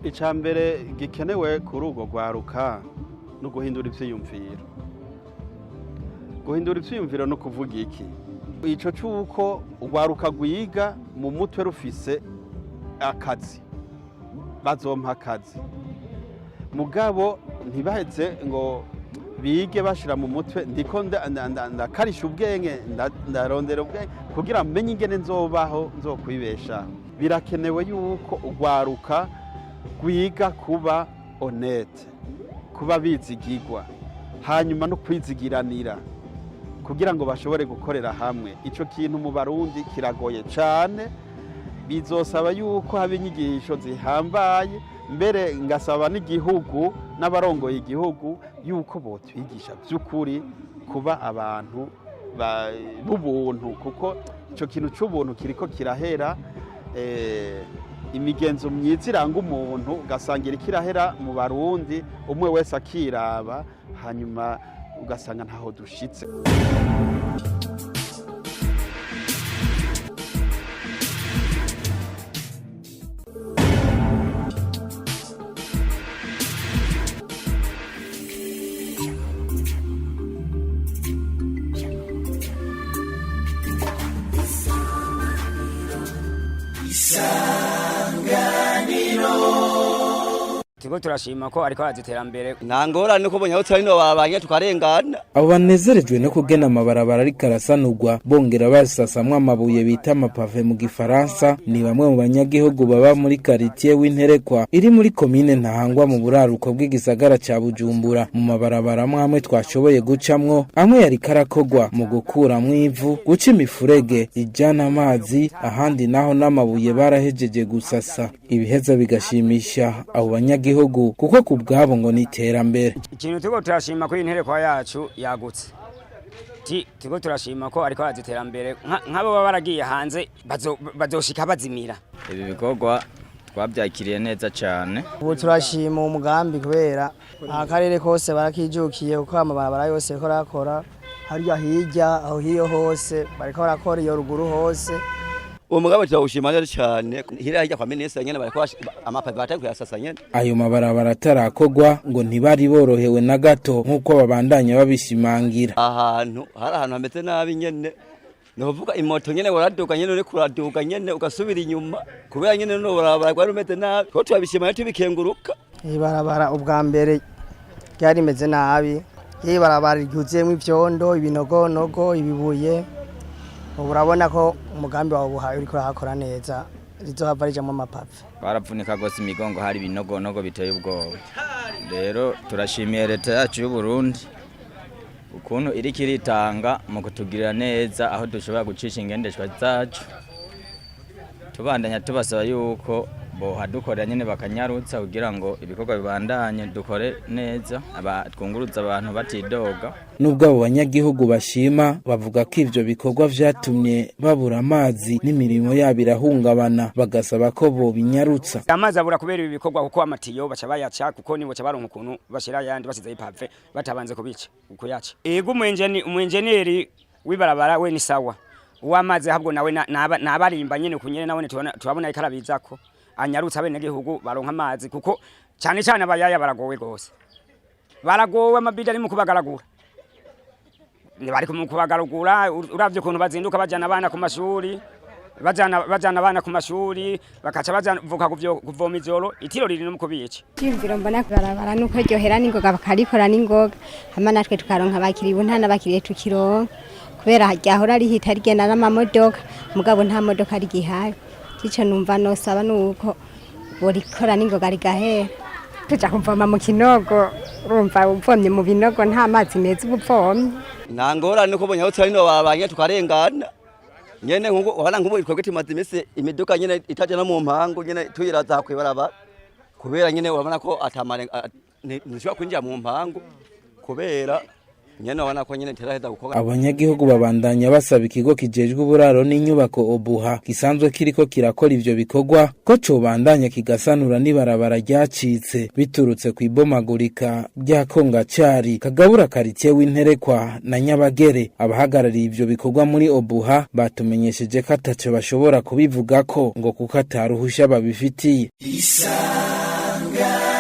icambere gikenewe kuri urwo rwaruka no guhindura ivyiyumviro. Guhindura ivyiyumviro no kuvuga iki? Ico cuko urwaruka rwiga mu mutwe rufise akazi, bazompa akazi. Mugabo ntibaheze ngo bige bashira mu mutwe ndiko ndakarisha ubwenge ndarondera ubwenge kugira menye ingene nzobaho nzokwibesha. Birakenewe yuko urwaruka rwiga kuba honnête, kuba bizigirwa, hanyuma no kwizigiranira kugira ngo bashobore gukorera hamwe. Ico kintu mu Barundi kiragoye cane, bizosaba yuko haba inyigisho zihambaye, mbere ngasaba n'igihugu n'abarongoye igihugu yuko botwigisha by'ukuri kuba abantu b'ubuntu, kuko ico kintu c'ubuntu kiriko kirahera. Imigenzo myiza iranga umuntu ugasangira ikirahera mu Barundi, umwe wese akiraba, hanyuma ugasanga ntaho dushitse. Tigo turashima ko ariko aziterambere. Nangorane nuko bonye utari no babanye tukarengana. Abo banezerejwe no kugena amabarabara ari karasanurwa bongera basasamwa amabuye bita amapave mu Gifaransa, ni bamwe mu banyagihugu baba muri quartier w'Interekwa iri muri commune Ntahangwa mu buraruko bw'igisagara ca Bujumbura. Mu mabarabara amwe twashoboye gucamwo, amwe yari karakogwa mu gukura mwivu, guca imifurege ijana amazi, ahandi naho n'amabuye barahejeje gusasa. Ibiheza bigashimisha abo banyagihugu kuko kubwabo ngo ni iterambere. Ikintu tigo turashima ko Interekwa yacu yagutse. Tigo turashima ko ariko aziterambere, nk'abo baba baragiye hanze bazoshika bazimira. Ibi bikorwa twabyakiriye neza cyane. Ubu turashima umugambi kubera akarere kose barakijukiye uko amabarabara yose ko rakora, hariya hirya aho hiyo hose bariko barakora iyo ruguru hose. Uwo mugabo cyawushimana cyane, hirya kwa ministre nyene bariko amapave batari kuyasasa nyene. Ayo mabarabara atarakogwa ngo ntibari borohewe na gato nkuko babandanya babishimangira. Ahantu hameze nabi nyene, novuga imoto nyene waraduka nyene uri kuraduka nyene ugasubira inyuma kubera nyene no barabara gwari umeze nabi, ko twabishimana tubikenguruka. Ibarabara ubwa mbere ryari meze nabi, ibarabara ryuzuyemo ivyondo, ibinogonogo, ibibuye. Urabona ko umugambi wawe uhaye uriko urakora neza, rizohava rijamwo amapave. Baravunika gose imigongo, hari ibinogonogo biteye ubwoba. Rero turashimiye leta yacu y'u Burundi ukuntu iri kiritanga mu kutugirira neza aho dushobora gucisha ingendeshwa zacu. Tubandanya tubasaba yuko bohadukorera nyene bakanyarutsa kugira ngo ibikorwa bibandanye dukore neza, twunguruza abantu batidoga. Nubwo abo banyagihugu bashima, bavuga ko ivyo bikorwa vyatumye babura amazi n'imirimo yabo irahungabana, bagasaba ko bobinyarutsa. Amazi abura kubera ibi bikorwa kuko amatiyo baca bayaca, kuko nibo ca baronka ukuntu bashira yandi basize ipave batabanze kubica ukuyaca. Ego umwenjeneri w'ibarabara we ni sawa, uwamazi ahubwo nawe nabarimba nyene kunyene nawe tubabona ikarabizako anyarutsa bene gihugu baronka amazi, kuko cyane cyane abayaya baragowe gose, baragowe amabida ari mu kubagaragura, ni bari mu kubagaragura. Uravye ukuntu bazinduka bajana abana ku mashuri, bajana abana ku mashuri bakaca bavuka kuvoma ijoro, itiro riri no mukubica. Cyimviro mbona kubarabara nuko ryohera ningoga bakarikora ningoga, hama natwe tukaronka bakiri buntana bakiriye tukironka, kubera ryahora rihita rigenda n'amamodoka, mugabo nta modoka rigihaye. Ico numva nosaba nuko borikora ningoga rigahera, tuja kuvoma mu kinogo. Urumva uvomye mu binogo nta mazi meza ubuvomye. Nangorane nuko bonye utari no babanye tukarengana nyene, nkuko uhana nkubo ikorwa timaze imese imiduka nyene itajana mu mpango nyene tuyiraza kwibaraba, kubera nyene urabona ko atamare nishobora kwinjira mu mpango kubera nyene wana ko nyene teraheza gukoga. Abanyagihugu babandanya basaba ikigo kijejwe uburaro n'inyubako Obuha gisanzwe kiriko kirakora ivyo bikorwa ko cobandanya kigasanura n'ibarabara ryacitse biturutse kwibomagurika rya Kongacari kagabura quartier w'Interekwa na Nyabagere. Abahagarariye ivyo bikorwa muri Obuha batumenyesheje ko ataco bashobora kubivugako ngo kuko ataruhusha babifitiye. Isanganiro